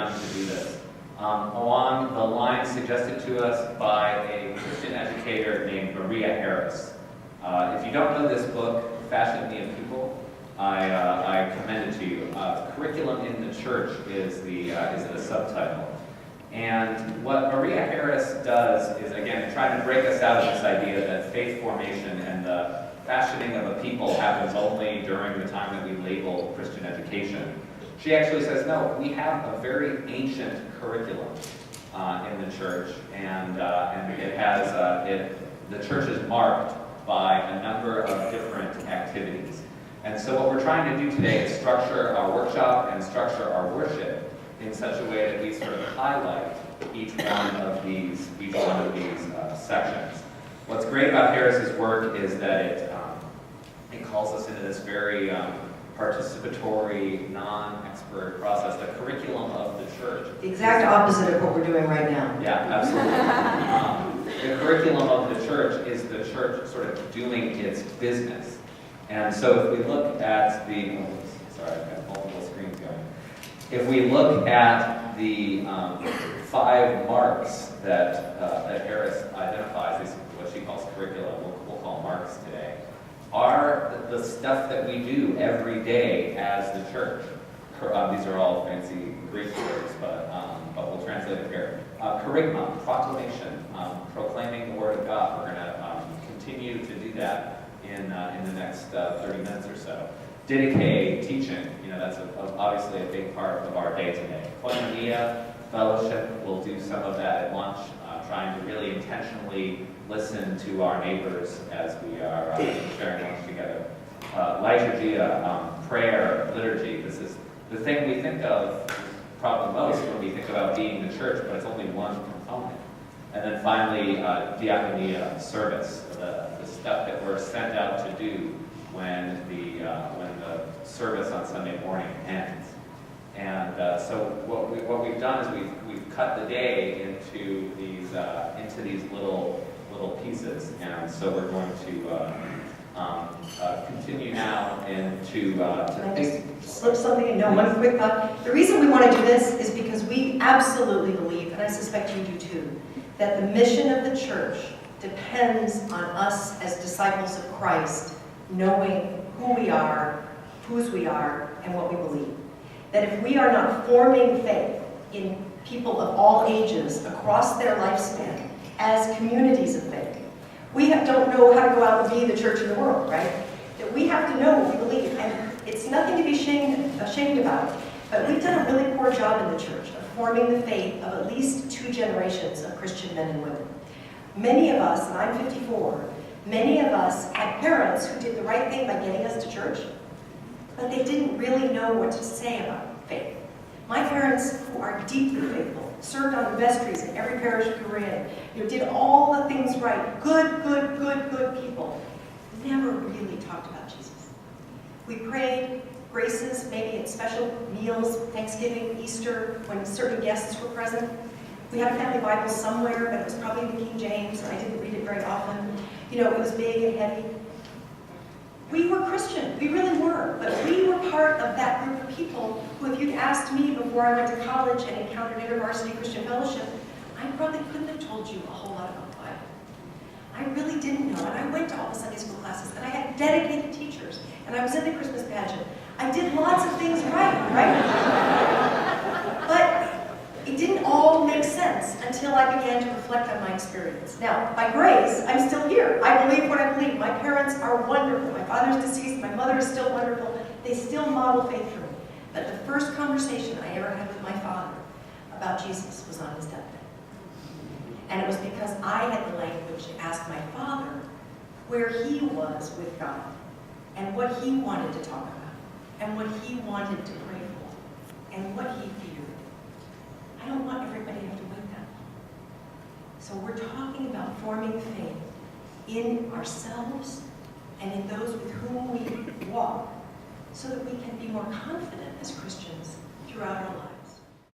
begun to do this along the lines suggested to us by a Christian educator named Maria Harris. If you don't know this book, Fashion Me of People, I commend it to you. Curriculum in the Church is the subtitle. And what Maria Harris does is, again, trying to break us out of this idea that faith formation and the fashioning of a people happens only during the time that we label Christian education. She actually says, no, we have a very ancient curriculum in the church, and it has the church is marked by a number of different activities. And so what we're trying to do today is structure our workshop and structure our worship in such a way that we sort of highlight each one of these sections. What's great about Harris's work is that it calls us into this very participatory, non-expert process, the curriculum of the church. The exact opposite of what we're doing right now. Yeah, absolutely. The curriculum of the church is the church sort of doing its business. And so if we look at sorry, I've got multiple screens going. If we look at the 5 marks that Harris identifies, these what she calls curriculum, we'll call marks today, are the stuff that we do every day as the church. These are all fancy Greek words, but we'll translate it here. Kerygma, proclamation, proclaiming the Word of God. We're going to continue to do that in the next 30 minutes or so. Didache, teaching, that's obviously a big part of our day today. Koinonia, fellowship, we'll do some of that at lunch, trying to really intentionally listen to our neighbors as we are sharing lunch together. Liturgia, prayer, liturgy, this is the thing we think of probably most when we think about being the church, but it's only one component. And then finally, diaconia, service, the stuff that we're sent out to do when the service on Sunday morning ends. And so what we've done is we've cut the day into these little pieces, and so we're going to continue now into. Can I just slip something in? No, one quick thought. The reason we want to do this is because we absolutely believe, and I suspect you do too, that the mission of the church depends on us as disciples of Christ knowing who we are, whose we are, and what we believe. That if we are not forming faith in people of all ages across their lifespan as communities of faith, we don't know how to go out and be the church in the world, right? That we have to know what we believe, and it's nothing to be ashamed about, but we've done a really poor job in the church of forming the faith of at least 2 generations of Christian men and women. Many of us, and I'm 54, many of us had parents who did the right thing by getting us to church, but they didn't really know what to say about faith. My parents, who are deeply faithful, served on the vestries in every parish we were in, did all the things right, good people, never really talked about Jesus. We prayed graces, maybe at special meals, Thanksgiving, Easter, when certain guests were present. We had a family Bible somewhere, but it was probably the King James, and I didn't read it very often. It was big and heavy. We were Christian, we really were, but we were part of that group of people who, if you'd asked me before I went to college and encountered InterVarsity Christian Fellowship, I probably couldn't have told you a whole lot about the Bible. I really didn't know, and I went to all the Sunday school classes, and I had dedicated teachers, and I was in the Christmas pageant. I did lots of things right? But it didn't all make sense until I began to reflect on my experience. Now, by grace, I'm still here. I believe what I believe. My parents are wonderful. My father's deceased. My mother is still wonderful. They still model faith for me. But the first conversation I ever had with my father about Jesus was on his deathbed. And it was because I had the language to ask my father where he was with God, and what he wanted to talk about, and what he wanted to pray for, and what he feared. I don't want everybody to have to wait that long. So we're talking about forming faith in ourselves and in those with whom we walk, so that we can be more confident as Christians throughout our lives.